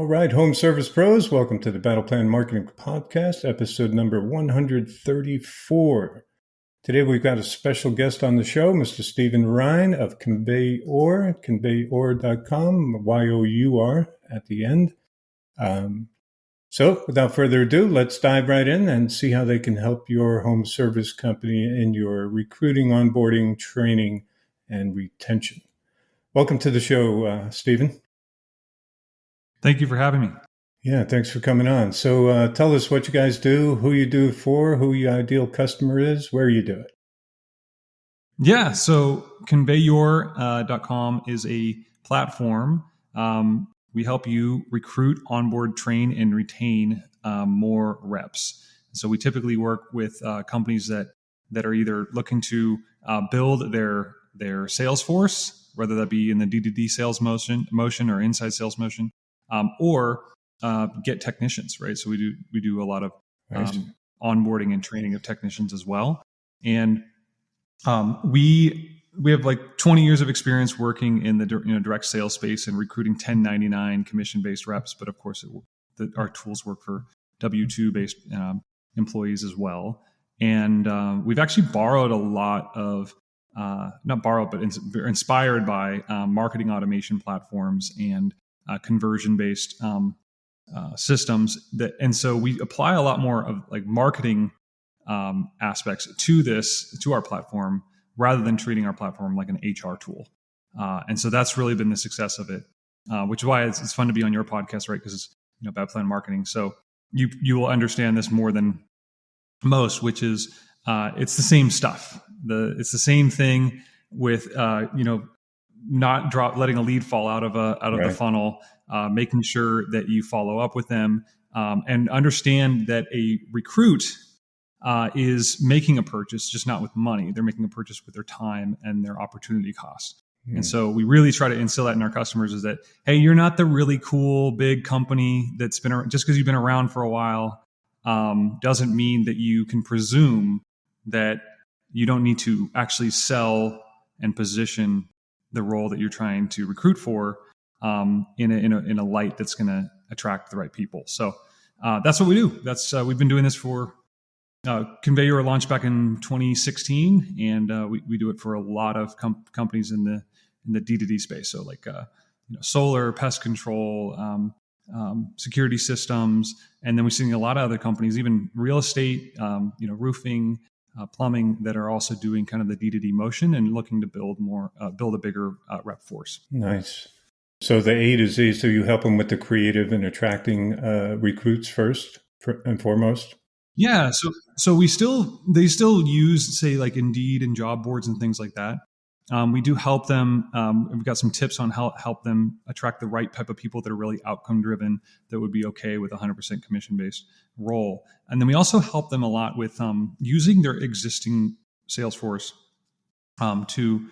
right, Home Service Pros, welcome to the Battle Plan Marketing Podcast, episode number 134. Today we've got a special guest on the show, Mr. Stephen Rhyne of conveyor, conveyor.com, Y-O-U-R at the end. So without further ado, let's dive right in and see how they can help your home service company in your recruiting, onboarding, training, and retention. Welcome to the show, Stephen. Thank you for having me. Yeah, thanks for coming on. So tell us what you guys do, who you do it for, who your ideal customer is, where you do it. Yeah, so conveyor.com is a platform. We help you recruit, onboard, train, and retain more reps. So we typically work with companies that are either looking to build their sales force, whether that be in the DDD sales motion or inside sales motion, or get technicians, right? So we do a lot of onboarding and training of technicians as well. And we have like 20 years of experience working in the direct sales space and recruiting 1099 commission-based reps. But of course, our tools work for W-2 based employees as well. And we've actually borrowed a lot of not borrowed, but inspired by marketing automation platforms and conversion-based systems and so we apply a lot more of like marketing aspects to our platform rather than treating our platform like an HR tool. And so that's really been the success of it, which is why it's fun to be on your podcast, right? Because it's Battle Plan Marketing. So you will understand this more than most, which is it's the same stuff. It's the same thing with not letting a lead fall out of the funnel, making sure that you follow up with them, and understand that a recruit is making a purchase, just not with money. They're making a purchase with their time and their opportunity cost. And so we really try to instill that in our customers is that, hey, you're not the really cool big company that's been just because you've been around for a while doesn't mean that you can presume that you don't need to actually sell and position the role that you're trying to recruit for in a light that's going to attract the right people. So that's what we do. That's we've been doing this for Conveyor launched back in 2016, and we do it for a lot of companies in the D2D space. So like solar, pest control, security systems, and then we're seeing a lot of other companies, even real estate, roofing, plumbing, that are also doing kind of the D2D motion and looking to build a bigger rep force. Nice. So the A to Z, so you help them with the creative and attracting recruits first and foremost? Yeah. So they still use, say, like Indeed and job boards and things like that. We do help them. We've got some tips on how help them attract the right type of people that are really outcome driven, that would be okay with 100% commission based role. And then we also help them a lot with using their existing sales force to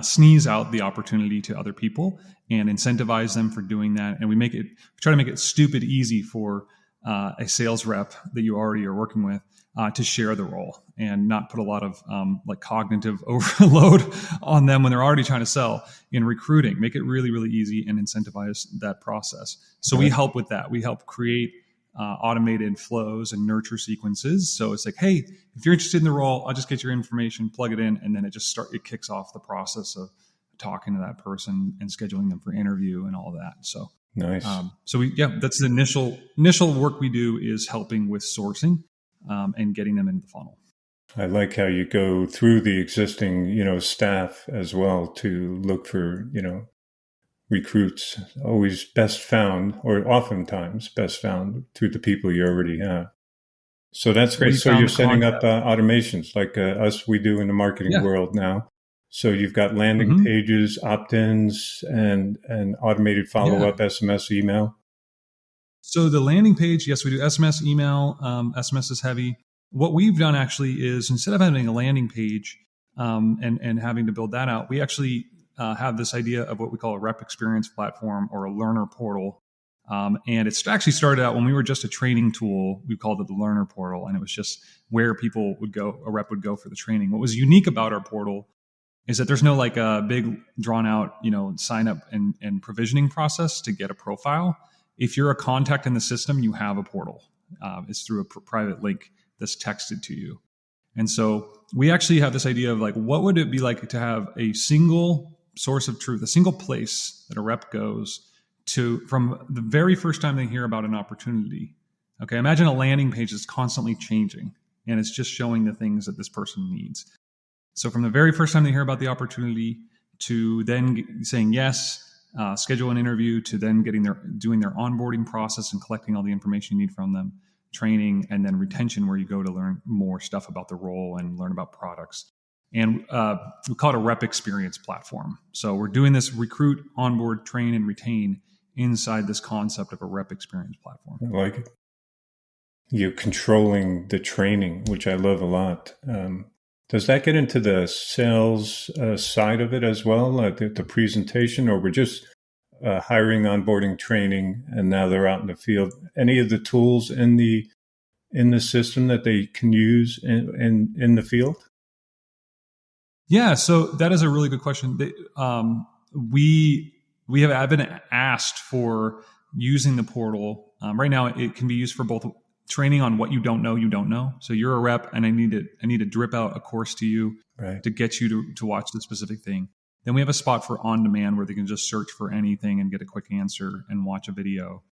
sneeze out the opportunity to other people and incentivize them for doing that. And we try to make it stupid easy for a sales rep that you already are working with to share the role and not put a lot of like cognitive overload on them when they're already trying to sell in recruiting. Make it really, really easy and incentivize that process. So we help with that. We help create automated flows and nurture sequences. So it's like, hey, if you're interested in the role, I'll just get your information, plug it in, and then it kicks off the process of talking to that person and scheduling them for interview and all of that. So nice. That's the initial work we do, is helping with sourcing and getting them into the funnel. I like how you go through the existing, staff as well to look for, recruits. Always best found, or oftentimes best found, through the people you already have. So that's great. So you're setting up automations like us, we do in the marketing world now. So you've got landing pages, opt-ins, and automated follow-up, SMS, email. So the landing page, yes, we do SMS, email. SMS is heavy. What we've done actually is, instead of having a landing page and having to build that out, we actually have this idea of what we call a rep experience platform, or a learner portal. And it's actually started out when we were just a training tool. We called it the learner portal, and it was just where people would go, a rep would go for the training. What was unique about our portal is that there's no like a big drawn out, sign up and provisioning process to get a profile. if you're a contact in the system, you have a portal. It's through a private link that's texted to you. And so we actually have this idea of like, what would it be like to have a single source of truth, a single place that a rep goes to from the very first time they hear about an opportunity. Okay, imagine a landing page that's constantly changing and it's just showing the things that this person needs. So from the very first time they hear about the opportunity to then saying yes, schedule an interview, to then doing their onboarding process and collecting all the information you need from them, training, and then retention, where you go to learn more stuff about the role and learn about products. And we call it a rep experience platform. So we're doing this recruit, onboard, train, and retain inside this concept of a rep experience platform. I like it. You're controlling the training, which I love a lot. Does that get into the sales side of it as well, the presentation, or we're just hiring, onboarding, training, and now they're out in the field? Any of the tools in the system that they can use in the field? Yeah, so that is a really good question. I've been asked for using the portal. Right now, it can be used for both training on what you don't know. So you're a rep, and I need to drip out a course to you to get you to watch the specific thing. Then we have a spot for on demand where they can just search for anything and get a quick answer and watch a video.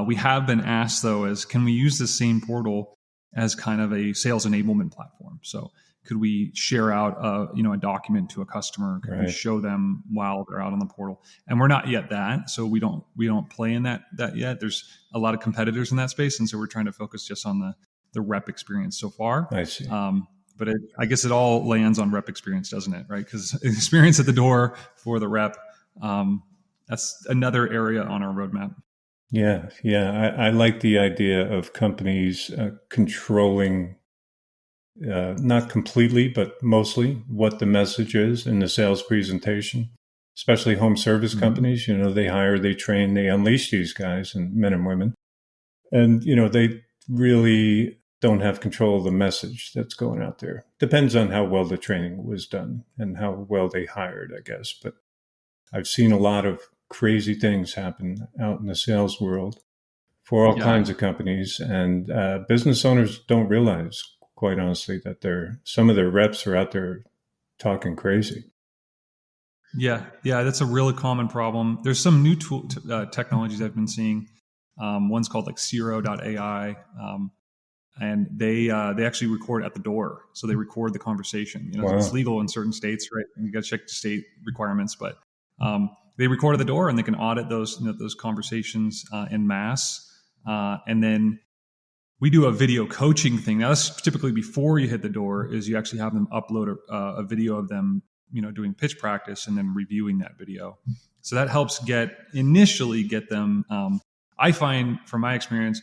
We have been asked, though, can we use this same portal as kind of a sales enablement platform? So could we share out a document to a customer? Could we show them while they're out on the portal? And we're not yet that, so we don't play in that yet. There's a lot of competitors in that space, and so we're trying to focus just on the rep experience so far. I see. But I guess it all lands on rep experience, doesn't it? Right? Because experience at the door for the rep, that's another area on our roadmap. Yeah. I like the idea of companies controlling, not completely, but mostly, what the message is in the sales presentation, especially home service companies. They hire, they train, they unleash these guys and men and women. And, they really don't have control of the message that's going out there. Depends on how well the training was done and how well they hired, I guess. But I've seen a lot of crazy things happen out in the sales world for all kinds of companies. And business owners don't realize, quite honestly, that some of their reps are out there talking crazy. Yeah, that's a really common problem. There's some new technologies I've been seeing. One's called like Zero.ai, and they actually record at the door. So they record the conversation. It's legal in certain states, right? You got to check the state requirements, but they record at the door, and they can audit those conversations en masse, and then we do a video coaching thing. Now, that's typically before you hit the door, is you actually have them upload a video of them, doing pitch practice and then reviewing that video. So that helps initially get them. I find from my experience,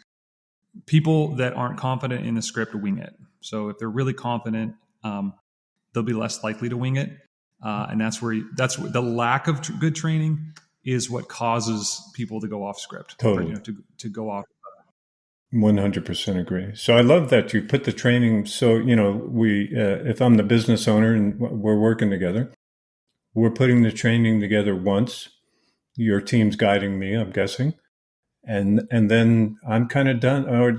people that aren't confident in the script wing it. So if they're really confident, they'll be less likely to wing it. And that's where the lack of good training is what causes people to go off script. Totally. Or, to go off. 100% agree. So I love that you put the training. So, if I'm the business owner and we're working together, we're putting the training together once. Your team's guiding me, I'm guessing. And then I'm kind of done. Or,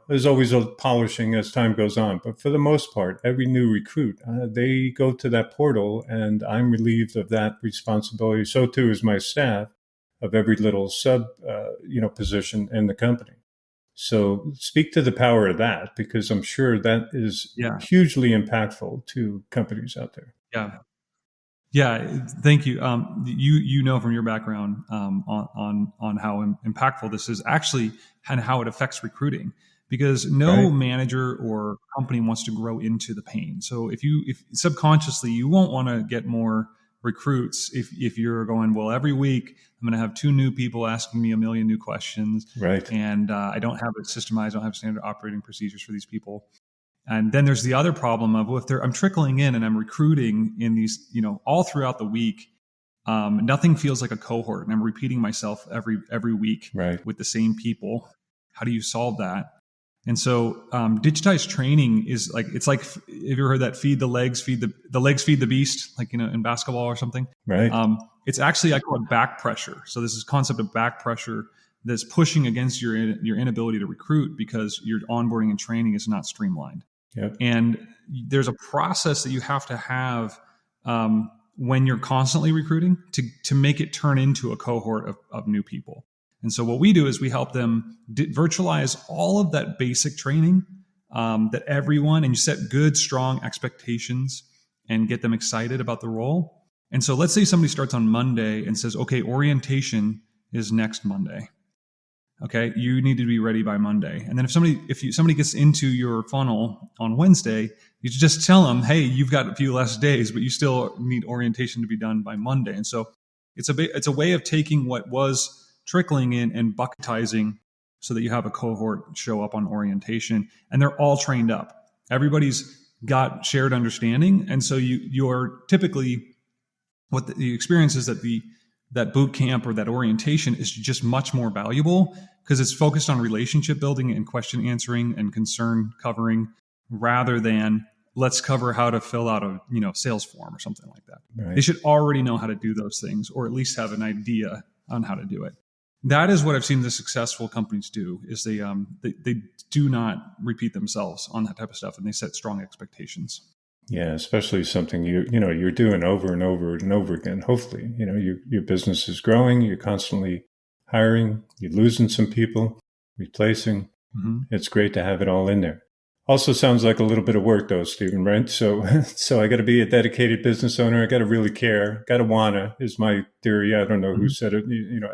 there's always a polishing as time goes on. But for the most part, every new recruit, they go to that portal, and I'm relieved of that responsibility. So too is my staff of every little sub, position in the company. So speak to the power of that, because I'm sure that is hugely impactful to companies out there. Yeah. Thank you. You know from your background on how impactful this is actually, and how it affects recruiting, because no manager or company wants to grow into the pain. So if subconsciously, you won't want to get more recruits if you're going, well, every week I'm going to have 2 new people asking me a million new questions, and I don't have it systemized, I don't have standard operating procedures for these people. And then there's the other problem of, if I'm trickling in and I'm recruiting in these, all throughout the week, nothing feels like a cohort, and I'm repeating myself every week with the same people. How do you solve that? And so digitized training is like, it's like, have you ever heard that feed the legs feed the beast, like, in basketball or something? It's actually, I call it back pressure. So this is concept of back pressure, that's pushing against your inability to recruit because your onboarding and training is not streamlined. Yep. And there's a process that you have to have when you're constantly recruiting to make it turn into a cohort of new people. And so what we do is we help them virtualize all of that basic training that everyone, and you set good, strong expectations and get them excited about the role. And so let's say somebody starts on Monday and says, okay, orientation is next Monday. Okay, you need to be ready by Monday. And then if somebody gets into your funnel on Wednesday, you just tell them, hey, you've got a few less days, but you still need orientation to be done by Monday. And so it's a way of taking what was trickling in and bucketizing so that you have a cohort show up on orientation and they're all trained up. Everybody's got shared understanding. And so you're typically, what the experience is that boot camp or that orientation is just much more valuable because it's focused on relationship building and question answering and concern covering rather than let's cover how to fill out a sales form or something like that. Right. They should already know how to do those things or at least have an idea on how to do it. That is what I've seen the successful companies do is they do not repeat themselves on that type of stuff and they set strong expectations. Yeah, especially something you're doing over and over and over again. Hopefully, your business is growing. You're constantly hiring. You're losing some people, replacing. Mm-hmm. It's great to have it all in there. Also, sounds like a little bit of work, though, Stephen. Right? So I got to be a dedicated business owner. I got to really care. Got to wanna is my theory. I don't know who said it.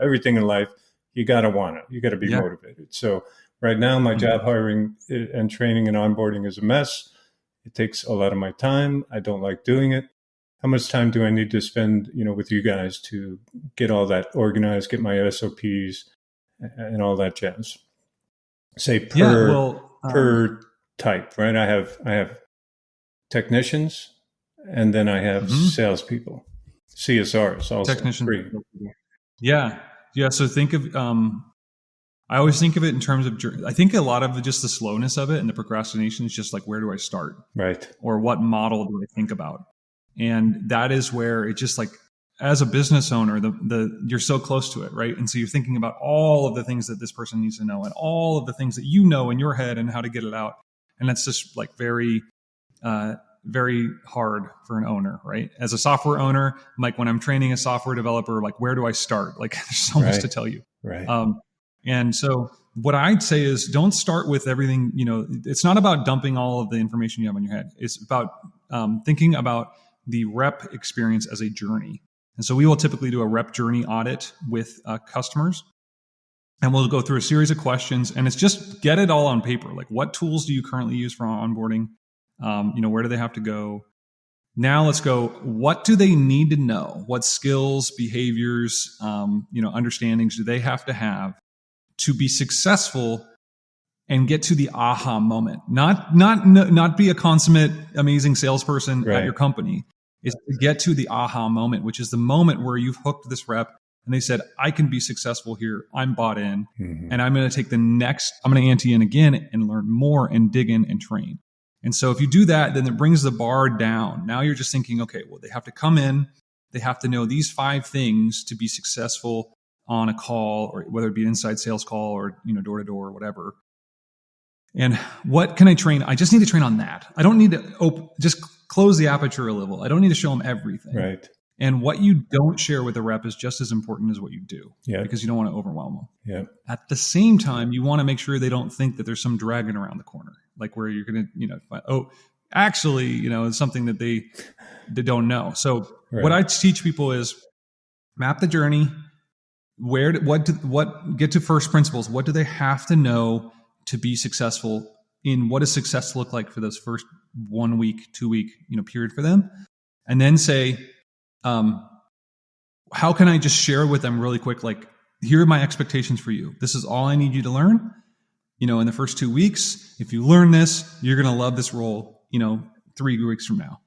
Everything in life, you got to wanna. You got to be motivated. So right now, my job hiring and training and onboarding is a mess. It takes a lot of my time. I don't like doing it. How much time do I need to spend, with you guys to get all that organized, get my SOPs and all that jazz? Say per type, right? I have technicians and then I have salespeople, CSRs also. Technicians. Yeah. So think of, I always think of it in terms of, I think a lot of just the slowness of it and the procrastination is just like, where do I start? Right. Or what model do I think about? And that is where it just like, as a business owner, you're so close to it, right? And so you're thinking about all of the things that this person needs to know and all of the things that you know in your head and how to get it out. And that's just like very, very hard for an owner, right? As a software owner, like when I'm training a software developer, like where do I start? Like there's so much to tell you. Right. And so what I'd say is don't start with everything, it's not about dumping all of the information you have in your head. It's about thinking about the rep experience as a journey. And so we will typically do a rep journey audit with customers. And we'll go through a series of questions and it's just get it all on paper. Like what tools do you currently use for onboarding? Where do they have to go? Now let's go, what do they need to know? What skills, behaviors, understandings do they have to be successful and get to the aha moment? Not be a consummate, amazing salesperson at your company. It's to get to the aha moment, which is the moment where you've hooked this rep and they said, I can be successful here. I'm bought in and I'm going to take I'm going to ante in again and learn more and dig in and train. And so if you do that, then it brings the bar down. Now you're just thinking, okay, well, they have to come in. They have to know these 5 things to be successful on a call, or whether it be an inside sales call or, door to door or whatever. And what can I train? I just need to train on that. I don't need to just close the aperture a little. I don't need to show them everything. Right. And what you don't share with the rep is just as important as what you do, because you don't want to overwhelm them. Yeah. At the same time, you want to make sure they don't think that there's some dragon around the corner, like where you're going to, actually, it's something that they don't know. So what I teach people is map the journey. Get to first principles. What do they have to know to be successful in what does success look like for those first 1 week, 2 week, period for them? And then say, how can I just share with them really quick? Like, here are my expectations for you. This is all I need you to learn. In the first 2 weeks, if you learn this, you're going to love this role, 3 weeks from now.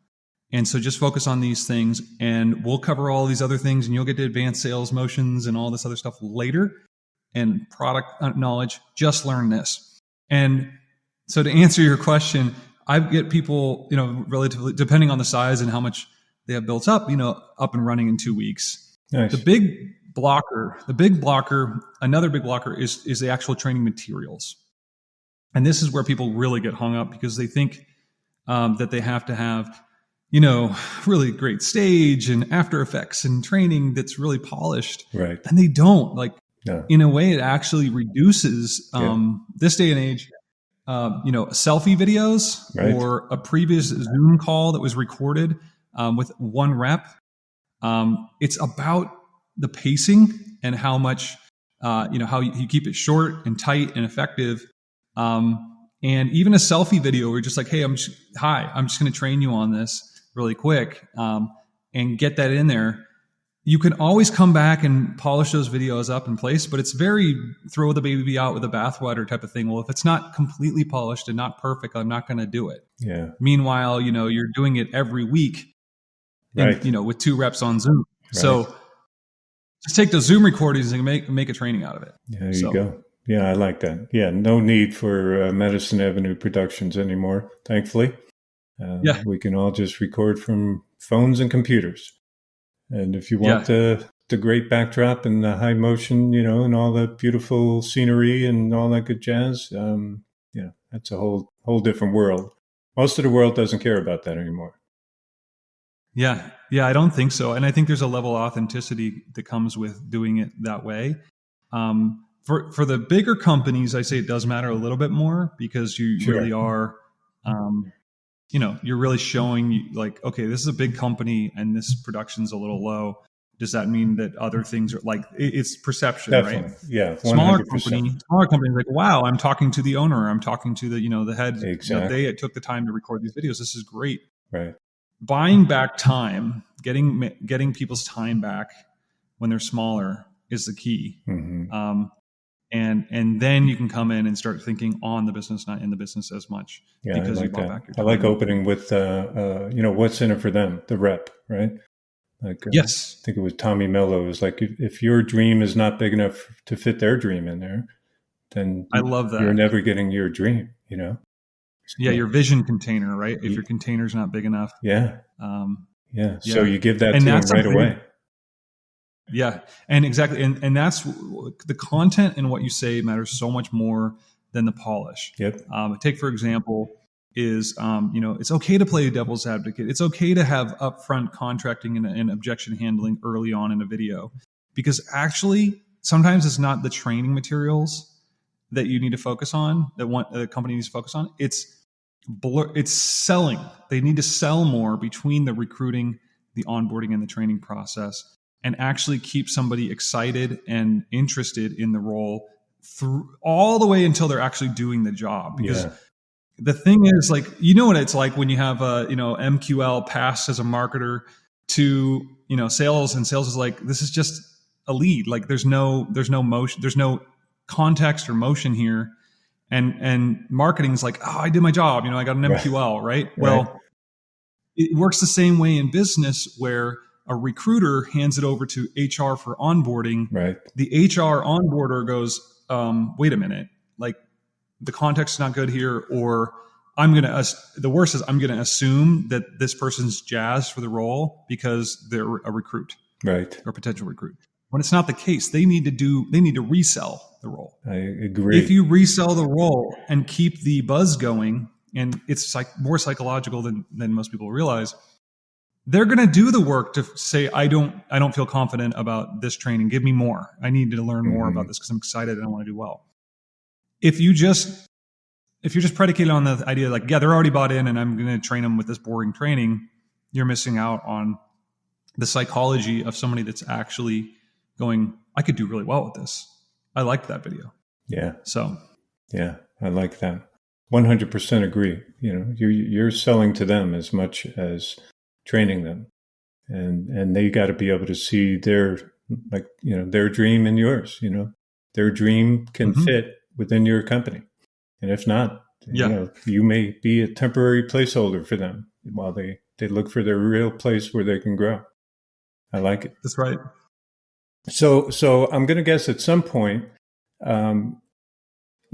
And so just focus on these things and we'll cover all these other things and you'll get to advanced sales motions and all this other stuff later and product knowledge. Just learn this. And so to answer your question, I get people, relatively, depending on the size and how much they have built up, up and running in 2 weeks. Nice. The big another big blocker is the actual training materials. And this is where people really get hung up because they think that they have to have, really great stage and After Effects and training that's really polished. Right. And they don't. Like, No. in a way, it actually reduces this day and age, selfie videos Right. or a previous Zoom call that was recorded with one rep. It's about the pacing and how much, how you keep it short and tight and effective. And even a selfie video where you're just like, hey, I'm just going to train you on this really quick, and get that in there. You can always come back and polish those videos up in place, but it's very throw the baby out with the bathwater type of thing. Well, if it's not completely polished and not perfect, I'm not going to do it. Yeah. Meanwhile, you're doing it every week, right. with 2 reps on Zoom. Right. So just take those Zoom recordings and make a training out of it. Yeah, there you go. Yeah, I like that. Yeah, no need for Medicine Avenue Productions anymore, thankfully. We can all just record from phones and computers. And if you want the great backdrop and the high motion, and all the beautiful scenery and all that good jazz, that's a whole different world. Most of the world doesn't care about that anymore. Yeah, I don't think so. And I think there's a level of authenticity that comes with doing it that way. For the bigger companies, I say it does matter a little bit more because you really are, you're really showing like, okay, this is a big company and this production's a little low. Does that mean that other things are like, it's perception, Definitely. right? Yeah. 100%. Smaller company is like, wow, I'm talking to the owner. I'm talking to the head. Exactly. They took the time to record these videos. This is great. Right. Buying back time, getting people's time back when they're smaller is the key. Mm-hmm. And then you can come in and start thinking on the business, not in the business as much. Yeah, because I like you bought that. back your I time. like opening with, what's in it for them, the rep, right? Like, yes. I think it was Tommy Mello. It was like, if your dream is not big enough to fit their dream in there, then I love that. You're never getting your dream, Yeah, your vision container, right? If your container's not big enough. Yeah. So you give that to them right away. Yeah, and exactly. And that's the content and what you say matters so much more than the polish. Yep. Take, for example, is, it's okay to play devil's advocate. It's okay to have upfront contracting and objection handling early on in a video, because actually sometimes it's not the training materials that you need to focus on, that the company needs to focus on. It's selling. They need to sell more between the recruiting, the onboarding, and the training process, and actually keep somebody excited and interested in the role through all the way until they're actually doing the job. Because the thing is, like, what it's like when you have a, MQL pass as a marketer to, sales, and sales is like, this is just a lead. Like there's no motion, there's no context or motion here. And marketing is like, oh, I did my job. I got an MQL, right? Well, it works the same way in business where a recruiter hands it over to HR for onboarding. Right. The HR onboarder goes, wait a minute, like the context is not good here, or the worst is I'm going to assume that this person's jazzed for the role because they're a recruit, right, or potential recruit. When it's not the case, they need to resell the role. I agree. If you resell the role and keep the buzz going, and it's like more psychological than most people realize, they're going to do the work to say, I don't feel confident about this training. Give me more. I need to learn more about this because I'm excited and I want to do well. If you're just predicated on the idea like, they're already bought in and I'm going to train them with this boring training, you're missing out on the psychology of somebody that's actually going, I could do really well with this. I liked that video. Yeah. So. Yeah, I like that. 100% agree. You're selling to them as much as training them, and they got to be able to see their dream and yours. Their dream can fit within your company, and if not, you may be a temporary placeholder for them while they look for their real place where they can grow. I like it. That's right. So I'm going to guess at some point,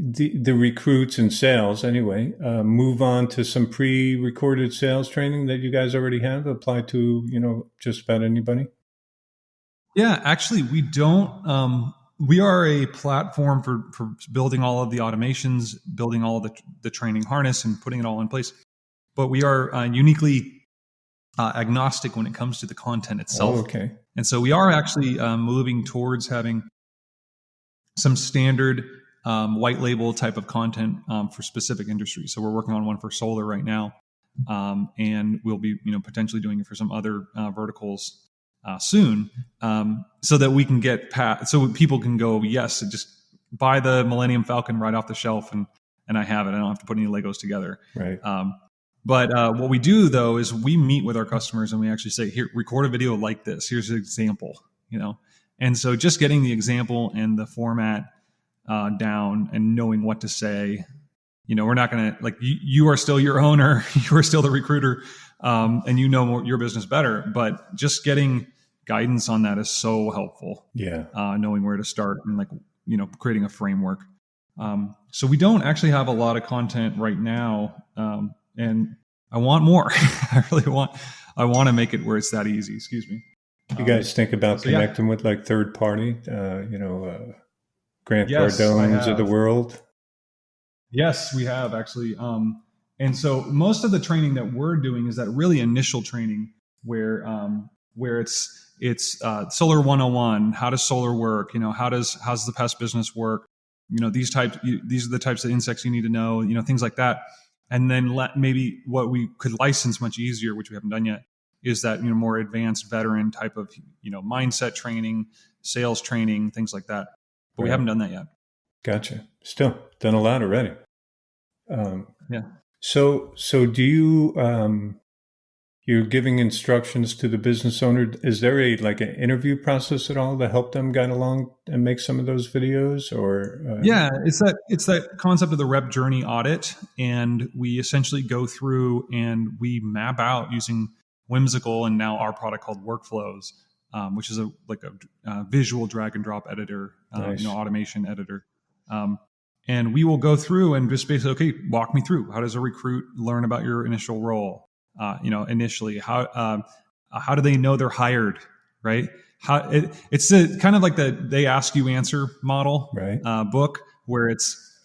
the recruits and sales anyway, move on to some pre-recorded sales training that you guys already have applied to, just about anybody. Yeah, actually, we don't. We are a platform for building all of the automations, building all of the training harness, and putting it all in place. But we are uniquely agnostic when it comes to the content itself. Oh, okay. And so we are actually moving towards having some standard white label type of content for specific industries. So we're working on one for solar right now, and we'll be potentially doing it for some other verticals soon, so that we can get past, so people can go, yes, just buy the Millennium Falcon right off the shelf, and I have it. I don't have to put any Legos together. Right. But what we do though is we meet with our customers and we actually say, here, record a video like this. Here's an example, And so just getting the example and the format down and knowing what to say, we're not going to, like, you are still your owner, you are still the recruiter, and your business better. But just getting guidance on that is so helpful. Yeah. Knowing where to start and creating a framework. So we don't actually have a lot of content right now. And I want more. I want to make it where it's that easy. Excuse me. You guys think about connecting with like third party, Grant Cardones of the world? Yes, we have actually. And so most of the training that we're doing is that really initial training where it's solar 101. How does solar work? How's the pest business work? These are the types of insects you need to know, things like that. And then maybe what we could license much easier, which we haven't done yet, is that more advanced veteran type of mindset training, sales training, things like that. But we haven't done that yet. Gotcha. Still done a lot already. Yeah. So do you you're giving instructions to the business owner? Is there an interview process at all to help them guide along and make some of those videos? Or yeah, it's that concept of the rep journey audit, and we essentially go through and we map out using Whimsical and now our product called Workflows, which is a visual drag and drop editor, nice. Automation editor. And we will go through and just basically, okay, walk me through. How does a recruit learn about your initial role? Initially, how do they know they're hired, right? It's kind of like they ask you answer model, right? Book where it's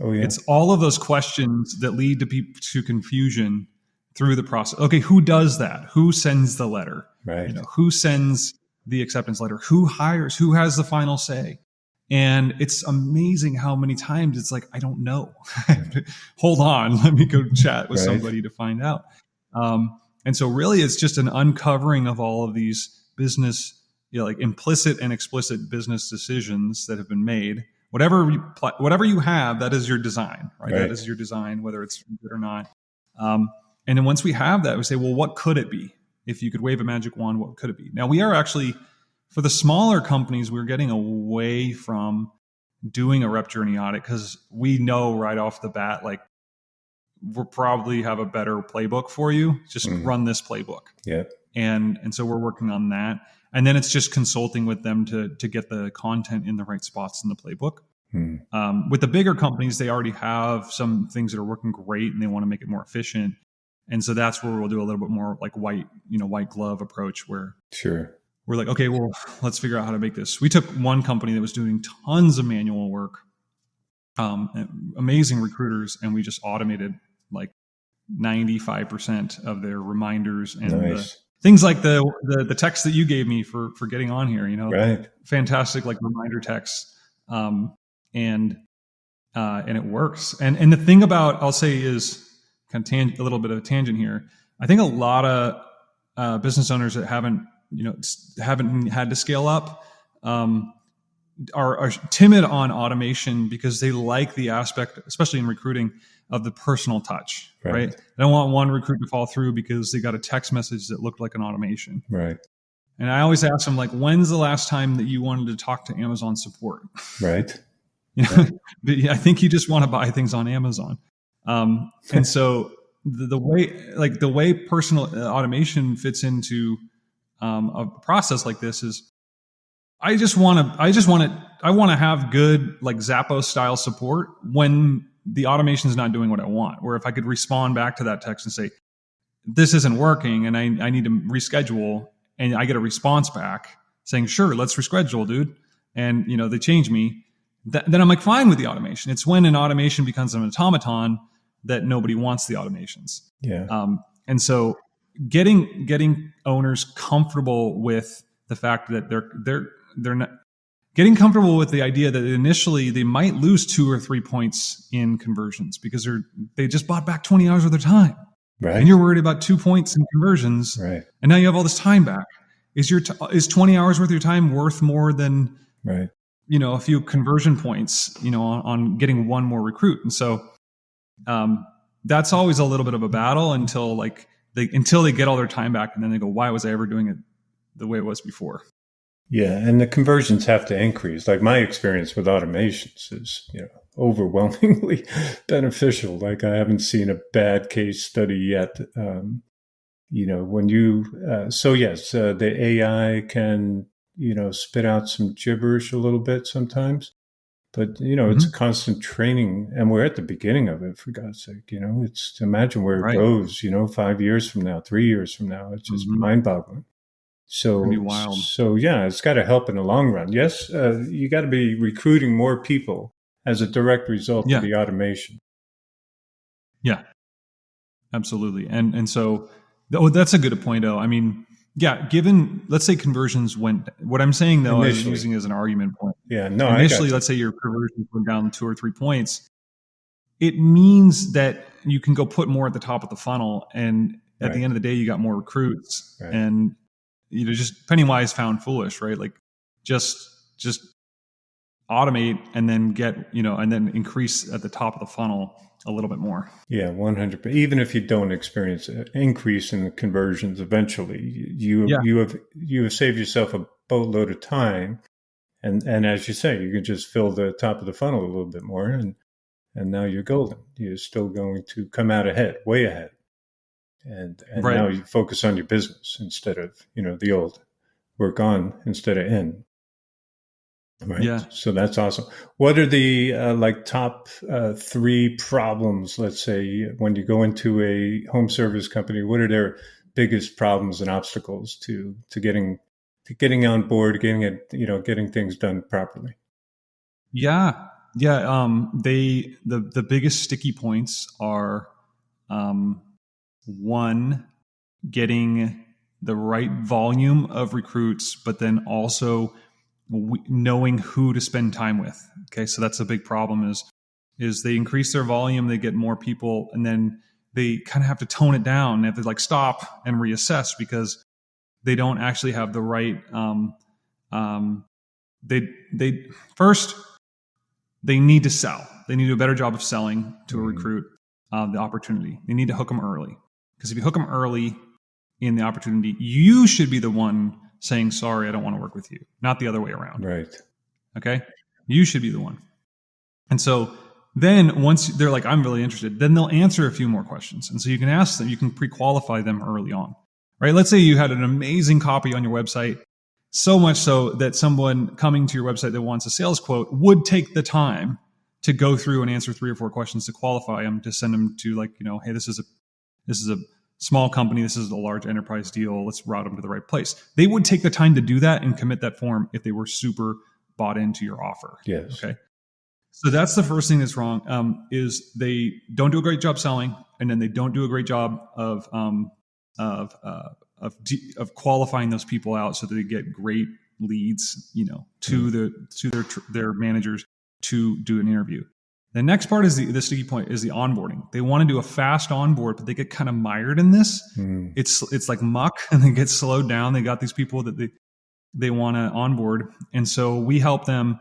all of those questions that lead to confusion through the process. Okay, who does that? Who sends the letter? Right. Who sends the acceptance letter? Who hires? Who has the final say? And it's amazing how many times it's like, I don't know. Hold on, let me go chat with somebody to find out. And so really it's just an uncovering of all of these business, implicit and explicit business decisions that have been made. Whatever you have, that is your design, right? That is your design, whether it's good or not. And then once we have that, we say, well, what could it be? If you could wave a magic wand, what could it be? Now we are actually, for the smaller companies, we're getting away from doing a rep journey audit because we know right off the bat, we'll probably have a better playbook for you. Just run this playbook. Yeah. And so we're working on that. And then it's just consulting with them to get the content in the right spots in the playbook. With the bigger companies, they already have some things that are working great and they want to make it more efficient. And so that's where we'll do a little bit more white glove approach where we're like, okay, well, let's figure out how to make this. We took one company that was doing tons of manual work, amazing recruiters, and we just automated 95% of their reminders and the things like the text that you gave me for getting on here, fantastic, reminder texts. And it works. And the thing about, I'll say is kind of a little bit of a tangent here. I think a lot of business owners that haven't had to scale up, are timid on automation because they like the aspect, especially in recruiting, of the personal touch, right? They don't want one recruit to fall through because they got a text message that looked like an automation. Right. And I always ask them, when's the last time that you wanted to talk to Amazon support? Right. I think you just want to buy things on Amazon. And so the way personal automation fits into a process like this is, I want to have good Zappos style support when the automation is not doing what I want. Where if I could respond back to that text and say, this isn't working and I need to reschedule, and I get a response back saying, sure, let's reschedule, dude. And, they change me. Then I'm like fine with the automation. It's when an automation becomes an automaton that nobody wants the automations. Yeah. And so getting owners comfortable with the fact that they're not getting comfortable with the idea that initially they might lose 2 or 3 points in conversions because they just bought back 20 hours of their time. Right. And you're worried about 2 points in conversions. Right. And now you have all this time back. Is 20 hours worth of your time worth more than, right, a few conversion points, on getting one more recruit? And so, that's always a little bit of a battle until they get all their time back. And then they go, why was I ever doing it the way it was before? Yeah. And the conversions have to increase. Like my experience with automations is, overwhelmingly beneficial. Like I haven't seen a bad case study yet. When you, the AI can, spit out some gibberish a little bit sometimes, but, it's a constant training and we're at the beginning of it, for God's sake. It's imagine where it goes, 5 years from now, 3 years from now. It's just mind boggling. So, wild. So yeah, it's got to help in the long run. Yes. You got to be recruiting more people as a direct result of the automation. Yeah, absolutely. And so, that's a good point, though. I mean, yeah, given, let's say conversions went, what I'm saying, though, I was using as an argument point. Yeah, no, initially, let's say your conversions went down 2 or 3 points. It means that you can go put more at the top of the funnel. And at the end of the day, you got more recruits. Right. And, just penny wise found foolish, right? Like just automate and then get, and then increase at the top of the funnel a little bit more. Yeah, 100%. Even if you don't experience an increase in the conversions, eventually you have saved yourself a boatload of time. And as you say, you can just fill the top of the funnel a little bit more and now you're golden. You're still going to come out ahead, way ahead. And now you focus on your business instead of, the old work on instead of in. Right. Yeah. So that's awesome. What are the top 3 problems, let's say, when you go into a home service company? What are their biggest problems and obstacles to getting on board, getting things done properly? Yeah. Yeah. The biggest sticky points are, one, getting the right volume of recruits, but then also knowing who to spend time with. Okay. So that's a big problem is they increase their volume, they get more people, and then they kind of have to tone it down. They have to stop and reassess because they don't actually have the right, they need to sell. They need to do a better job of selling to a recruit the opportunity. They need to hook them early. Because if you hook them early in the opportunity, you should be the one saying, sorry, I don't want to work with you, not the other way around. Right. Okay. You should be the one. And so then once they're like, I'm really interested, then they'll answer a few more questions. And so you can ask them, you can pre-qualify them early on, right? Let's say you had an amazing copy on your website, so much so that someone coming to your website that wants a sales quote would take the time to go through and answer 3 or 4 questions to qualify them, to send them to hey, this is a small company, this is a large enterprise deal, let's route them to the right place. They would take the time to do that and commit that form if they were super bought into your offer. Yes. Okay. So that's the first thing that's wrong, is they don't do a great job selling, and then they don't do a great job of qualifying those people out so that they get great leads, to their managers to do an interview. The next part is the sticky point is the onboarding. They want to do a fast onboard, but they get kind of mired in this. It's like muck, and they get slowed down. They got these people that they want to onboard, and so we help them,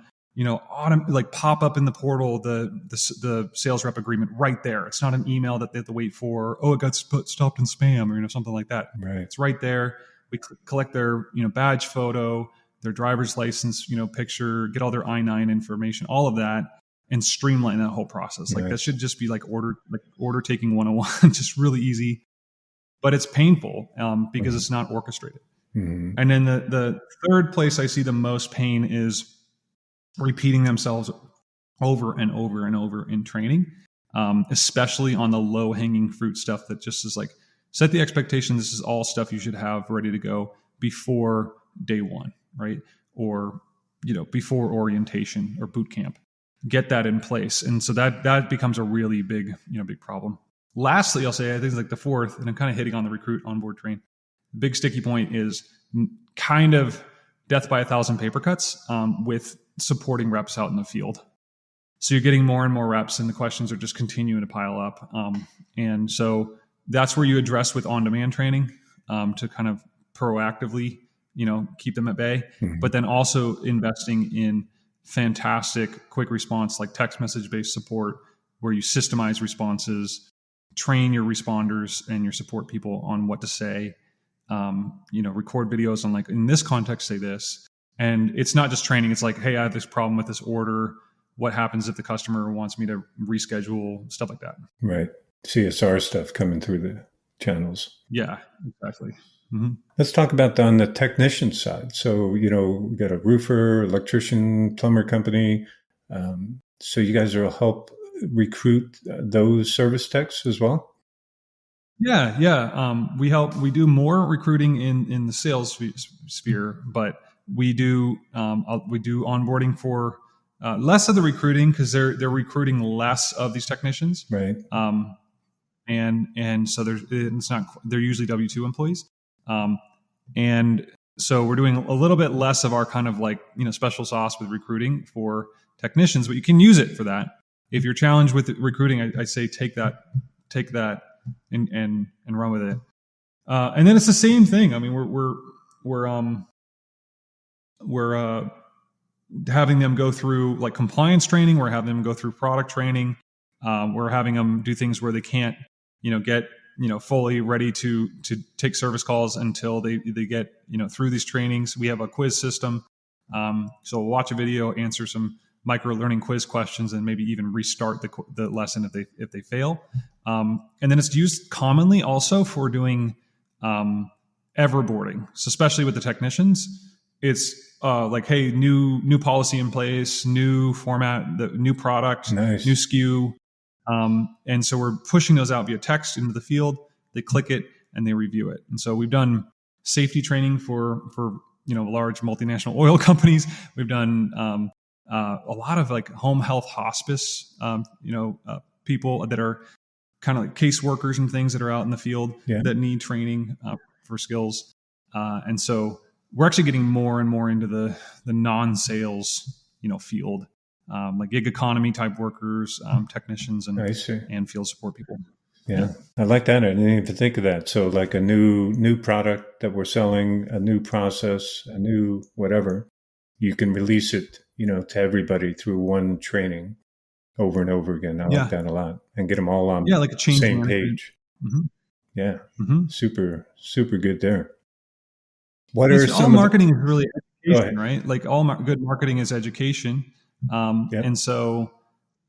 pop up in the portal the sales rep agreement right there. It's not an email that they have to wait for. Oh, it got stopped in spam, or something like that. Right. It's right there. We collect their badge photo, their driver's license picture, get all their I-9 information, all of that, and streamline that whole process. That should just be like order taking 101, just really easy, but it's painful because it's not orchestrated. And then the third place I see the most pain is repeating themselves over and over and over in training, especially on the low hanging fruit stuff that just is set the expectation. This is all stuff you should have ready to go before day one. right? Or, before orientation or boot camp. Get that in place. And so that becomes a really big problem. Lastly, I'll say, I think like the fourth, and I'm kind of hitting on the recruit, onboard, train. The big sticky point is kind of death by 1,000 paper cuts with supporting reps out in the field. So you're getting more and more reps, and the questions are just continuing to pile up. And so that's where you address with on-demand training to kind of proactively, keep them at bay. Mm-hmm. But then also investing in fantastic quick response, like text message-based support, where you systemize responses, train your responders and your support people on what to say, record videos on, like, in this context, say this. And it's not just training. It's like, hey, I have this problem with this order. What happens if the customer wants me to reschedule, stuff like that. Right. CSR stuff coming through the channels. Yeah, exactly. Mm-hmm. Let's talk about on the technician side. So, we got a roofer, electrician, plumber company. So you guys will help recruit those service techs as well? Yeah. We do more recruiting in the sales sphere, but we do onboarding for less of the recruiting, because they're recruiting less of these technicians. Right. And so they're usually W-2 employees. And so we're doing a little bit less of our kind of like, special sauce with recruiting for technicians, but you can use it for that. If you're challenged with recruiting, I say take that and run with it. And then it's the same thing. I mean, we're having them go through like compliance training. We're having them go through product training. We're having them do things where they can't, get, fully ready to take service calls until they get, through these trainings. We have a quiz system. So we'll watch a video, answer some micro learning quiz questions, and maybe even restart the lesson if they fail. And then it's used commonly also for doing everboarding. So especially with the technicians, it's like, hey, new policy in place, new format, the new product, nice. New SKU. And so we're pushing those out via text into the field. They click it and they review it. And so we've done safety training for large multinational oil companies. We've done a lot of like home health hospice, people that are kind of like caseworkers and things that are out in the field that need training for skills. And so we're actually getting more and more into the non-sales, field, like gig economy type workers, technicians, and field support people. Yeah, I like that. I didn't even think of that. So like a new product that we're selling, a new process, a new whatever, you can release it, to everybody through one training over and over again. I like that a lot, and get them all on like a the same page. Mm-hmm. Yeah, mm-hmm. Super good there. What are all marketing is really education, right? Like all good marketing is education. And so,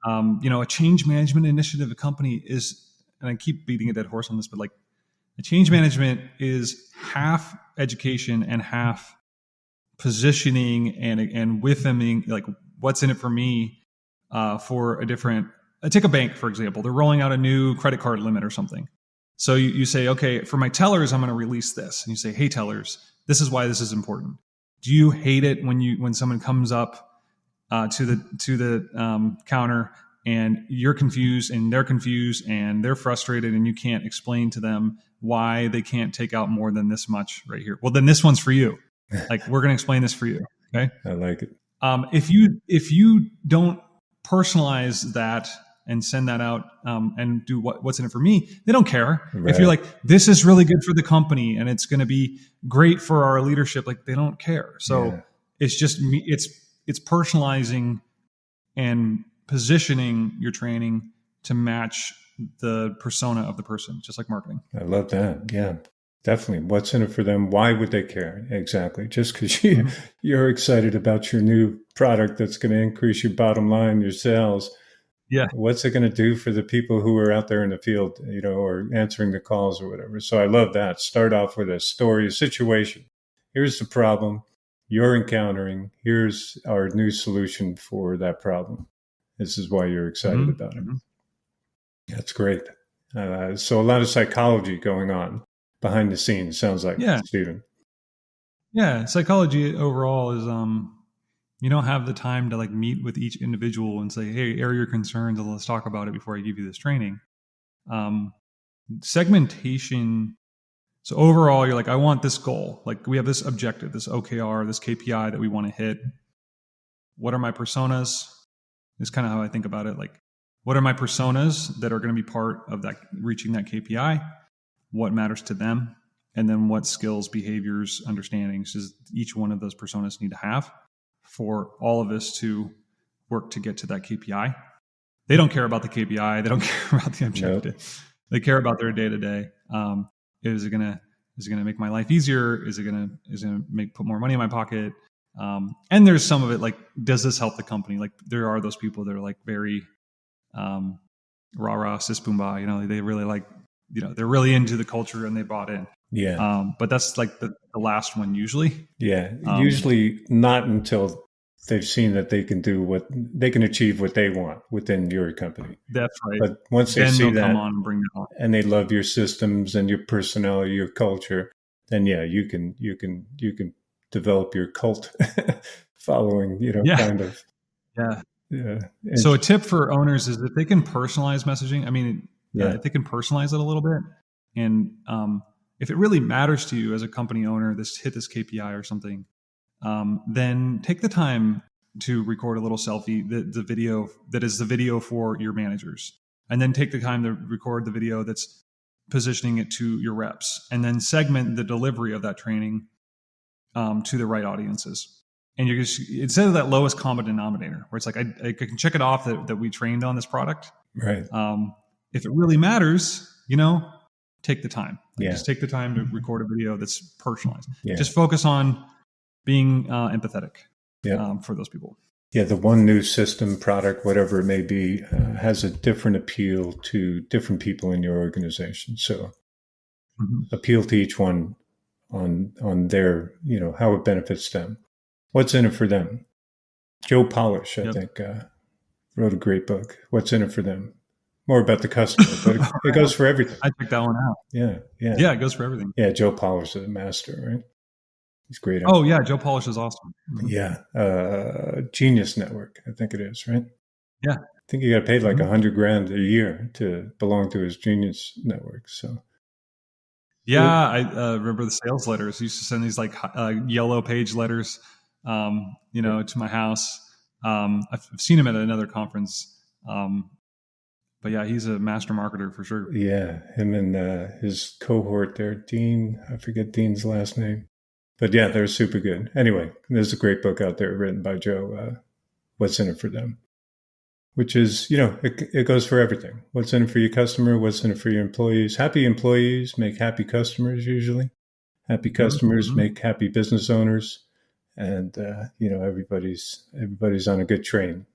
a change management initiative, a company is, and I keep beating a dead horse on this, but like the change management is half education and half positioning and whiffing, like what's in it for me, for a different, take a bank, for example, they're rolling out a new credit card limit or something. So you say, okay, for my tellers, I'm going to release this. And you say, hey, tellers, this is why this is important. Do you hate it when someone comes up to the counter and you're confused and they're frustrated and you can't explain to them why they can't take out more than this much right here? Well, then this one's for you. Like, we're going to explain this for you. Okay. I like it. If you don't personalize that and send that out and do what's in it for me, they don't care. Right. If you're like, this is really good for the company and it's going to be great for our leadership, like, they don't care. So it's just it's personalizing and positioning your training to match the persona of the person, just like marketing. I love that. Yeah, definitely. What's in it for them? Why would they care? Exactly. Just because you're excited about your new product that's going to increase your bottom line, your sales. Yeah. What's it going to do for the people who are out there in the field, or answering the calls or whatever? So I love that. Start off with a story, a situation. Here's the problem you're encountering. Here's our new solution for that problem. This is why you're excited about it. That's great. So a lot of psychology going on behind the scenes, sounds like, Stephen. Yeah, psychology overall is you don't have the time to like meet with each individual and say, hey, air your concerns and let's talk about it before I give you this training. Um, segmentation. So overall, you're like, I want this goal. Like we have this objective, this OKR, this KPI that we want to hit. What are my personas? Is kind of how I think about it. Like, what are my personas that are going to be part of that reaching that KPI? What matters to them? And then what skills, behaviors, understandings does each one of those personas need to have for all of us to work to get to that KPI? They don't care about the KPI. They don't care about the objective. Nope. They care about their day to day. Is it gonna make my life easier? Is it gonna put more money in my pocket? And there's some of it like, does this help the company? Like there are those people that are like very rah rah sis boom bah. You know, they really like, you know, they're really into the culture and they bought in. Yeah. But that's like the last one usually. Yeah. Usually not until they've seen that they can achieve what they want within your company. That's right. But once they see that come on and bring that on, and they love your systems and your personality, your culture, then yeah, you can develop your cult following, you know, kind of. Yeah. Yeah. So a tip for owners is if they can personalize messaging, I mean, if they can personalize it a little bit, and if it really matters to you as a company owner, hit this KPI or something, then take the time to record a little selfie, the video that is the video for your managers, and then take the time to record the video that's positioning it to your reps, and then segment the delivery of that training to the right audiences. And you're just, instead of that lowest common denominator, where it's like I can check it off that we trained on this product. Right. If it really matters, you know, take the time. Just take the time to record a video that's personalized. Just focus on being empathetic for those people. Yeah, the one new system, product, whatever it may be, has a different appeal to different people in your organization. So appeal to each one on their, you know, how it benefits them. What's in it for them? Joe Polish, I think, wrote a great book. What's in it for them? More about the customer, but it goes for everything. I checked that one out. Yeah. It goes for everything. Yeah, Joe Polish is a master, right? He's great. Oh, yeah, Joe Polish is awesome. Mm-hmm. Yeah. Genius Network, I think it is, right? Yeah. I think he got paid like $100,000 a year to belong to his Genius Network. So. Yeah, I remember the sales letters. He used to send these like yellow page letters, you know, to my house. I've seen him at another conference. But yeah, he's a master marketer for sure. Yeah, him and his cohort there, Dean. I forget Dean's last name. But yeah, they're super good. Anyway, there's a great book out there written by Joe, What's in it for them? Which is, you know, it goes for everything. What's in it for your customer? What's in it for your employees? Happy employees make happy customers usually. Happy customers make happy business owners. And, you know, everybody's on a good train.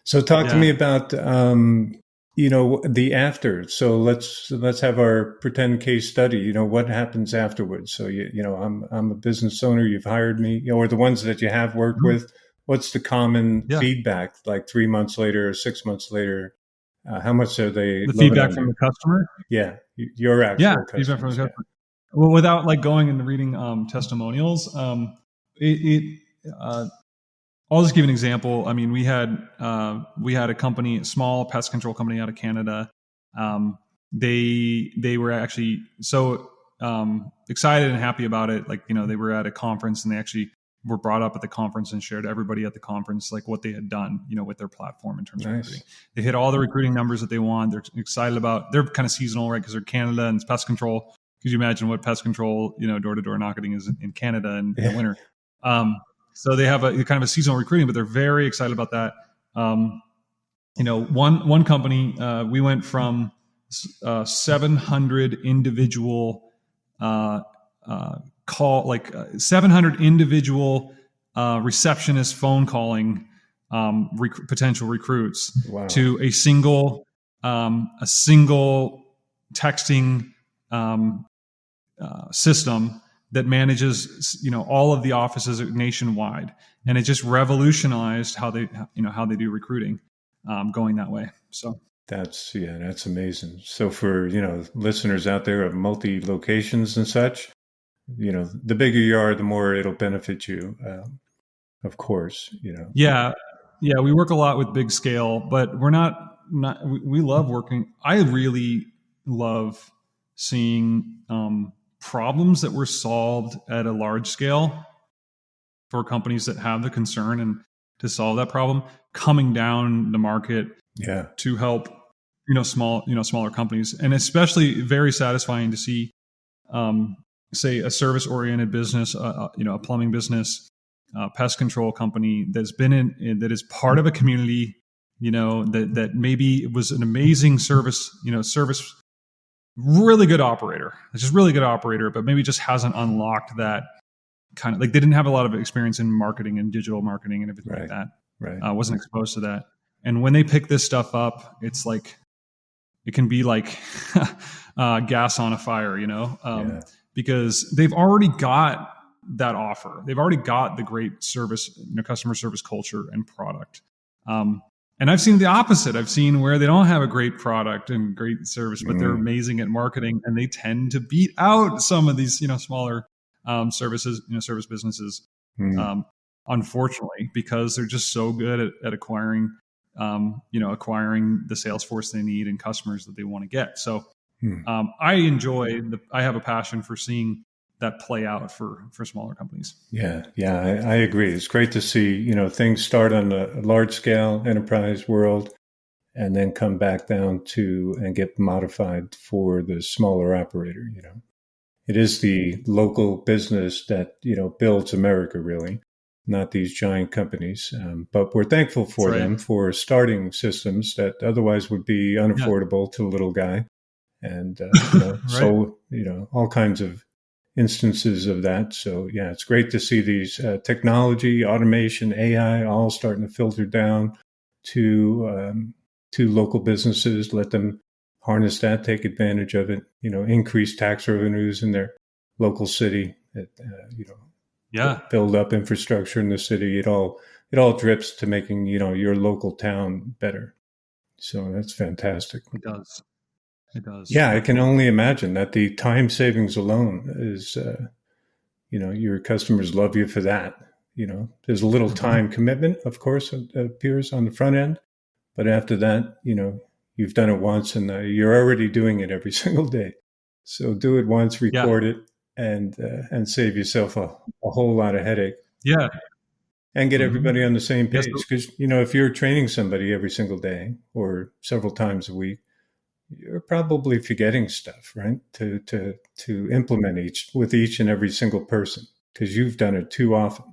So talk to me about, you know, the after. So let's have our pretend case study. You know, what happens afterwards? So, you know, I'm a business owner. You've hired me, you know, or the ones that you have worked with. What's the common feedback like 3 months later or 6 months later? How much are they? The feedback from the customer? Yeah. Your actual customer. Feedback from the customer. Well, without like going and reading testimonials, I'll just give an example. I mean, we had a company, a small pest control company out of Canada. They were actually so excited and happy about it. Like, you know, they were at a conference and they actually were brought up at the conference and shared to everybody at the conference like what they had done, you know, with their platform in terms of recruiting. They hit all the recruiting numbers that they want. They're excited about. They're kind of seasonal, right? Because they're Canada and it's pest control. Could you imagine what pest control, you know, door-to-door knocking is in Canada in the winter? So they have a kind of a seasonal recruiting, but they're very excited about that. You know, one company, we went from 700 individual 700 individual receptionist phone calling potential recruits to a single texting system that manages, you know, all of the offices nationwide, and it just revolutionized how they do recruiting, going that way. So that's amazing. So for, you know, listeners out there of multi locations and such, the bigger you are, the more it'll benefit you, of course, Yeah, yeah, we work a lot with big scale, but we're not. We love working. I really love seeing problems that were solved at a large scale for companies that have the concern and to solve that problem coming down the market Yeah. to help smaller companies, and especially very satisfying to see say a service oriented business, a plumbing business, pest control company that's been that is part of a community, that maybe it was an amazing service, really good operator. It's just really good operator, but maybe just hasn't unlocked that kind of, like, they didn't have a lot of experience in marketing and digital marketing and everything like that. Right. Wasn't exposed to that. And when they pick this stuff up, it's like, it can be like gas on a fire, because they've already got that offer. They've already got the great service, customer service culture and product. And I've seen the opposite. I've seen where they don't have a great product and great service, but they're amazing at marketing, and they tend to beat out some of these, smaller service businesses. Unfortunately, because they're just so good at acquiring, acquiring the sales force they need and customers that they want to get. So I have a passion for seeing that play out for smaller companies. Yeah, I agree. It's great to see, things start on a large scale enterprise world and then come back down to and get modified for the smaller operator. It is the local business that, builds America, really, not these giant companies. But we're thankful for them for starting systems that otherwise would be unaffordable to a little guy. And, so, all kinds of instances of that. So, yeah, it's great to see these technology, automation, AI, all starting to filter down to local businesses, let them harness that, take advantage of it, increase tax revenues in their local city, build up infrastructure in the city. It all drips to making, your local town better. So that's fantastic. It does. Yeah, I can only imagine that the time savings alone is, your customers love you for that. There's a little time commitment, of course, it appears on the front end. But after that, you've done it once and you're already doing it every single day. So do it once, record it, and save yourself a whole lot of headache. Yeah. And get everybody on the same page. Because, if you're training somebody every single day or several times a week, you're probably forgetting stuff, right? To implement each and every single person, because you've done it too often.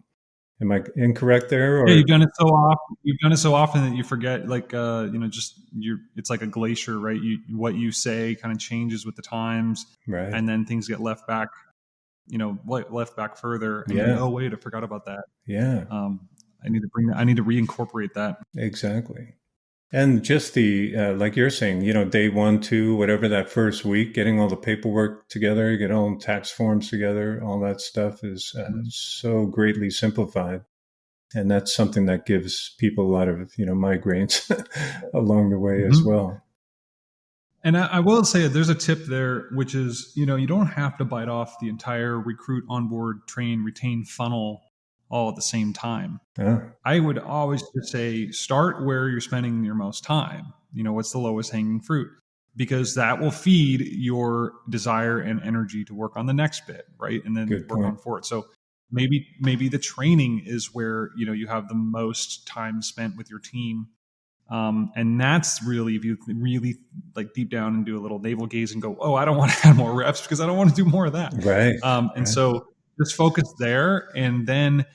Am I incorrect there? Or? Yeah, you've done it so often. You've done it so often that you forget. Like, it's like a glacier, right? What you say kind of changes with the times, right? And then things get left back, left back further. And you're like, oh wait, I forgot about that. Yeah. I need to bring that. I need to reincorporate that. Exactly. And just the, like you're saying, day 1, 2, whatever, that first week, getting all the paperwork together, get all the tax forms together, all that stuff is so greatly simplified. And that's something that gives people a lot of, migraines along the way as well. And I will say there's a tip there, which is, you don't have to bite off the entire recruit, onboard, train, retain funnel all at the same time. I would always just say, start where you're spending your most time. What's the lowest hanging fruit? Because that will feed your desire and energy to work on the next bit, right? And then work on forward. So maybe the training is where, you have the most time spent with your team. And that's really, if you really like deep down and do a little navel gaze and go, oh, I don't want to add more reps because I don't want to do more of that. Right. So just focus there. And then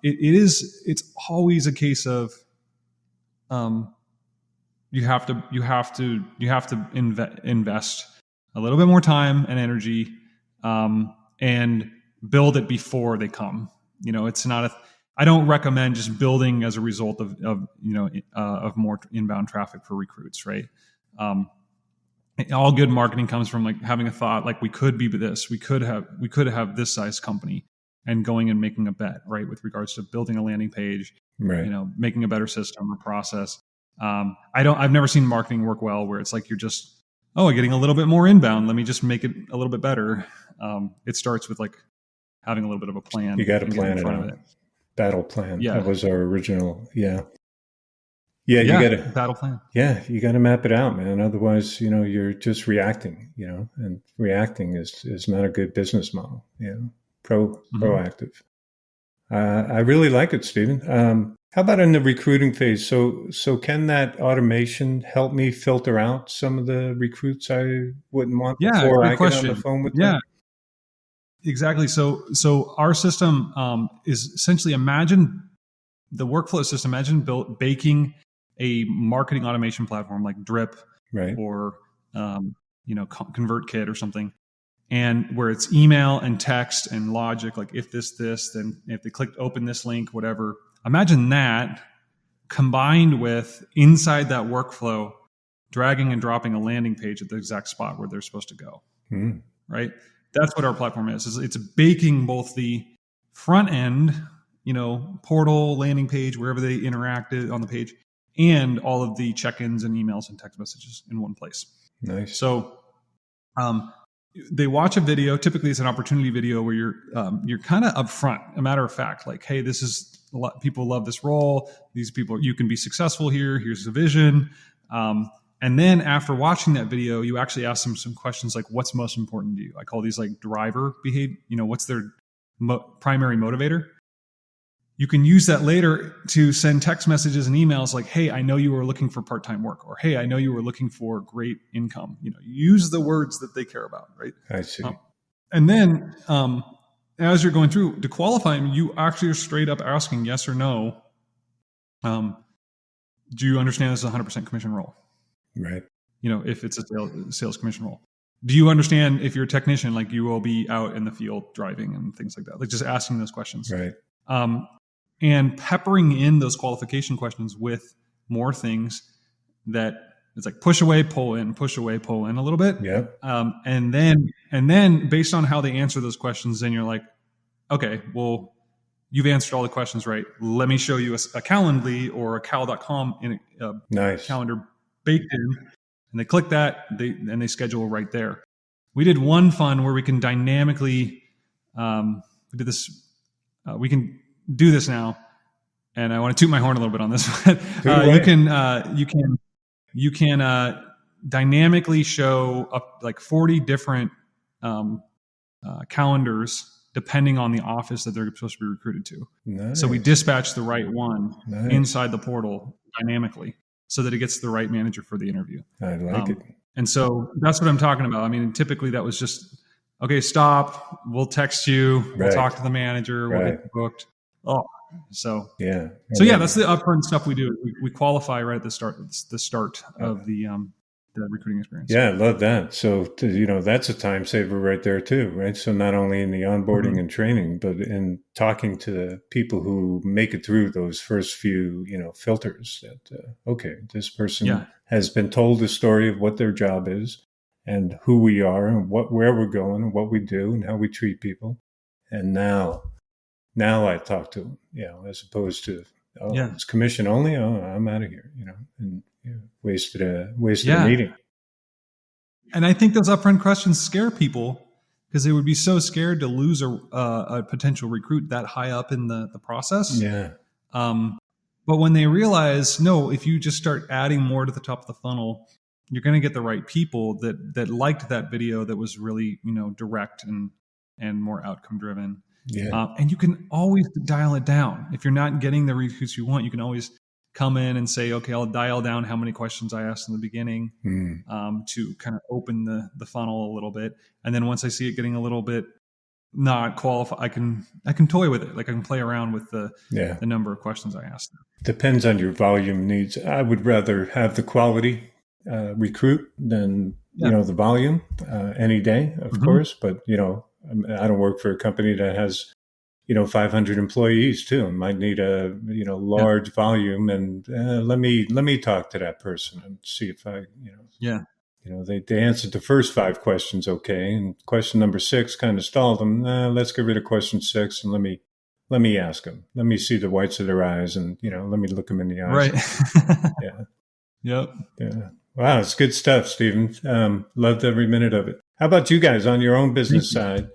it's always a case of you have to invest a little bit more time and energy and build it before they come. It's not I don't recommend just building as a result of more inbound traffic for recruits, right? All good marketing comes from like having a thought, like we could be this, we could have this size company, and going and making a bet, right, with regards to building a landing page, right? Making a better system or process. I've never seen marketing work well where it's like you're just oh, getting a little bit more inbound. Let me just make it a little bit better. It starts with like having a little bit of a plan. You got to and get plan in it front out. of it. Battle plan. Yeah. That was our original. Yeah. Yeah. You Yeah. got to, Battle plan. yeah, you got to map it out, man. Otherwise, you're just reacting, and reacting is not a good business model, proactive. I really like it, Stephen. How about in the recruiting phase? So can that automation help me filter out some of the recruits I wouldn't want Yeah. before Great I get on the question. phone with Yeah. them? Exactly. So our system is essentially, imagine the workflow system. Imagine baking a marketing automation platform like Drip, Right. or ConvertKit or something, and where it's email and text and logic, like if this, then if they click open this link, whatever. Imagine that combined with, inside that workflow, dragging and dropping a landing page at the exact spot where they're supposed to go. Mm. Right? That's what our platform is. It's baking both the front end, portal, landing page, wherever they interacted on the page, and all of the check-ins and emails and text messages in one place. Nice. So they watch a video. Typically, it's an opportunity video where you're kind of upfront. A matter of fact, like, hey, this is a lot. People love this role. These people, you can be successful here. Here's the vision. And then after watching that video, you actually ask them some questions like, what's most important to you? I call these like driver behavior. What's their primary motivator? You can use that later to send text messages and emails like, hey, I know you were looking for part-time work, or hey, I know you were looking for great income. Use the words that they care about, right? I see. And then as you're going through to qualify them, you actually are straight up asking yes or no. Do you understand this is a 100% commission role? Right. If it's a sales commission role. Do you understand if you're a technician, like you will be out in the field driving and things like that? Like just asking those questions. Right. And peppering in those qualification questions with more things that it's like push away, pull in a little bit. Yep. And then based on how they answer those questions, then you're like, okay, well, you've answered all the questions right. Let me show you a Calendly or a cal.com in a nice calendar baked in, and they click that, and they schedule right there. We did one fun where we can dynamically, we did this, we can do this now, and I want to toot my horn a little bit on this. You can dynamically show up like 40 different calendars depending on the office that they're supposed to be recruited to. Nice. So we dispatch the right one inside the portal dynamically, so that it gets the right manager for the interview. I like it. And so that's what I'm talking about. I mean, typically that was just, okay, stop. We'll text you. We'll talk to the manager. We'll get you booked. Oh, so yeah. So yeah, that's the upfront stuff we do. We qualify right at the start of the recruiting experience. Yeah, I love that. So, that's a time saver right there too, right? So not only in the onboarding and training, but in talking to the people who make it through those first few, filters that, okay, this person has been told the story of what their job is and who we are and where we're going and what we do and how we treat people. And now I talk to them, as opposed to, it's commission only. Oh, I'm out of here, and wasted a meeting. And I think those upfront questions scare people because they would be so scared to lose a potential recruit that high up in the process. Yeah. But when they realize, no, if you just start adding more to the top of the funnel, you're going to get the right people that liked that video that was really, direct and more outcome driven. Yeah. And you can always dial it down. If you're not getting the recruits you want, you can always come in and say, okay, I'll dial down how many questions I asked in the beginning to kind of open the funnel a little bit. And then once I see it getting a little bit not qualified, I can toy with it. Like I can play around with the number of questions I asked. Depends on your volume needs. I would rather have the quality recruit than, the volume any day, of course. But, I don't work for a company that has 500 employees too. Might need a large volume, and let me talk to that person and see if I they answered the first 5 questions okay, and question number 6 kind of stalled them. Let's get rid of question 6 and let me ask them. Let me see the whites of their eyes, and let me look them in the eyes. Right. Yeah. Yep. Yeah. Wow, it's good stuff, Stephen. Loved every minute of it. How about you guys on your own Thank business you. side?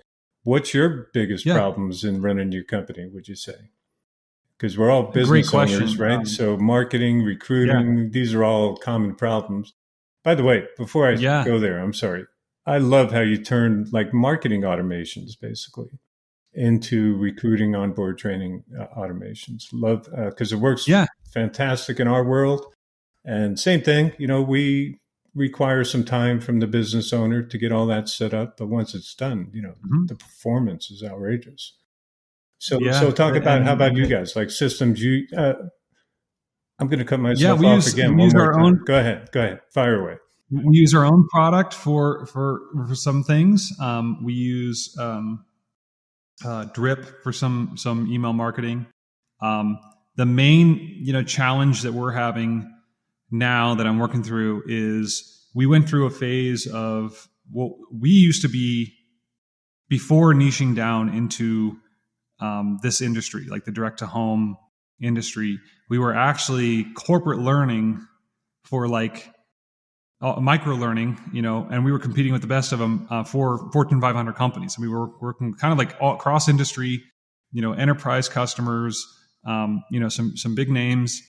What's your biggest Yeah, problems in running your company, would you say? Because we're all a great business owners, question. right? So marketing, Yeah, recruiting, these are all common problems. By the way, before I yeah, go there, I'm sorry. I love how you turned like marketing automations basically into recruiting onboard training automations. Love because it works yeah. fantastic in our world. And same thing, we require some time from the business owner to get all that set up, but once it's done, Mhm. the performance is outrageous. So Yeah, talk about how about and you guys like systems you I'm going to cut yeah, myself off again we one use more our time. own Go ahead, fire away. we use our own product for some things. We use Drip for some email marketing. The main challenge that we're having now that I'm working through is we went through a phase of what we used to be before niching down into this industry, like the direct to home industry. We were actually corporate learning for like micro learning, and we were competing with the best of them for Fortune 500 companies. And we were working kind of like all across industry, enterprise customers, some big names.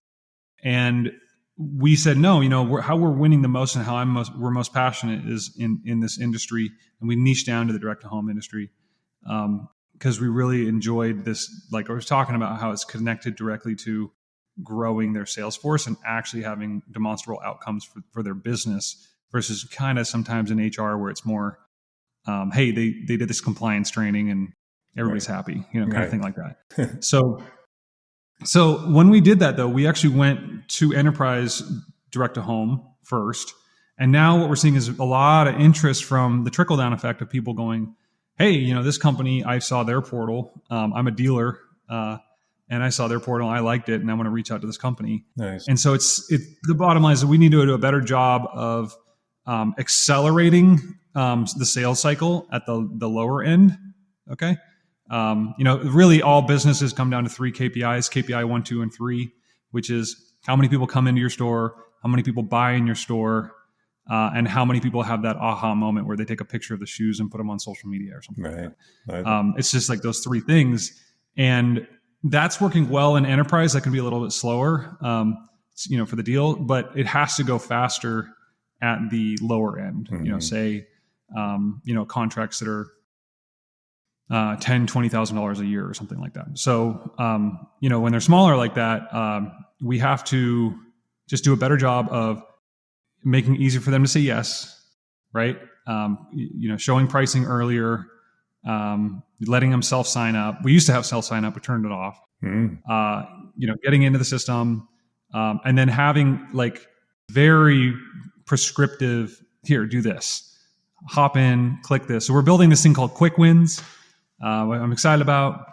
And we said, no, how we're winning the most and how we're most passionate is in this industry. And we niche down to the direct to home industry. Because we really enjoyed this, like I was talking about, how it's connected directly to growing their sales force and actually having demonstrable outcomes for their business versus kind of sometimes in HR where it's more, hey, they did this compliance training and everybody's Right. happy, kind of Right. thing like that. So when we did that, though, we actually went to enterprise direct to home first. And now what we're seeing is a lot of interest from the trickle down effect of people going, hey, this company, I saw their portal. I'm a dealer, and I saw their portal. I liked it, and I want to reach out to this company. Nice. And so the bottom line is that we need to do a better job of accelerating the sales cycle at the lower end. Okay. Really all businesses come down to 3 KPIs, KPI 1, 2, and 3, which is how many people come into your store, how many people buy in your store, and how many people have that aha moment where they take a picture of the shoes and put them on social media or something Right. like that. It's just like those 3 things. And that's working well in enterprise. That can be a little bit slower, for the deal, but it has to go faster at the lower end, say, contracts that are $10,000, $20,000 a year or something like that. So, when they're smaller like that, we have to just do a better job of making it easier for them to say yes, right? Showing pricing earlier, letting them self sign up. We used to have self sign up, we turned it off. Getting into the system, and then having like very prescriptive. Here, do this. Hop in, click this. So we're building this thing called Quick Wins. I'm excited about.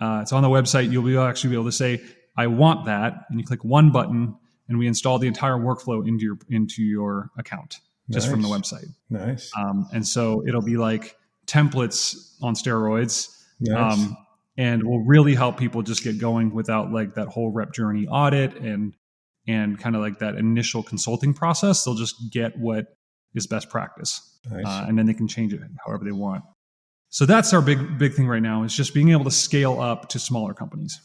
It's on the website. You'll actually be able to say, "I want that," and you click one button, and we install the entire workflow into your account just from the website. Nice. And so it'll be like templates on steroids, Nice. and will really help people just get going without like that whole rep journey audit and kind of like that initial consulting process. They'll just get what is best practice, Nice. and then they can change it however they want. So that's our big thing right now, is just being able to scale up to smaller companies.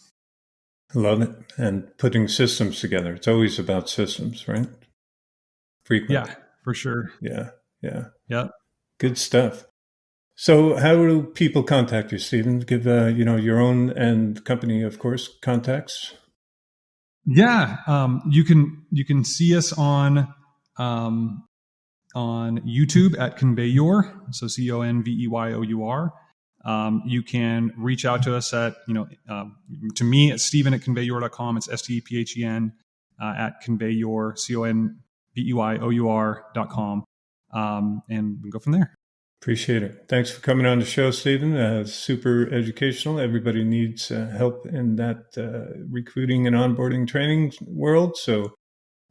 I love it. And putting systems together. It's always about systems, right? Frequently. Yeah, for sure. Yeah. Yeah. Yeah. Good stuff. So how do people contact you, Stephen? Give, your own and company, of course, contacts. Yeah. You can see us on YouTube at Conveyor, so CONVEYOUR. You can reach out to us at, to me at Stephen@conveyor.com. It's STEPHEN at Conveyor, CONVEYOUR.com. And we can go from there. Appreciate it. Thanks for coming on the show, Stephen. Super educational. Everybody needs help in that recruiting and onboarding training world. So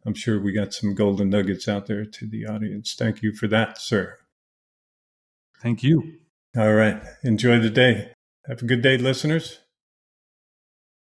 I'm sure we got some golden nuggets out there to the audience. Thank you for that, sir. Thank you. All right. Enjoy the day. Have a good day, listeners.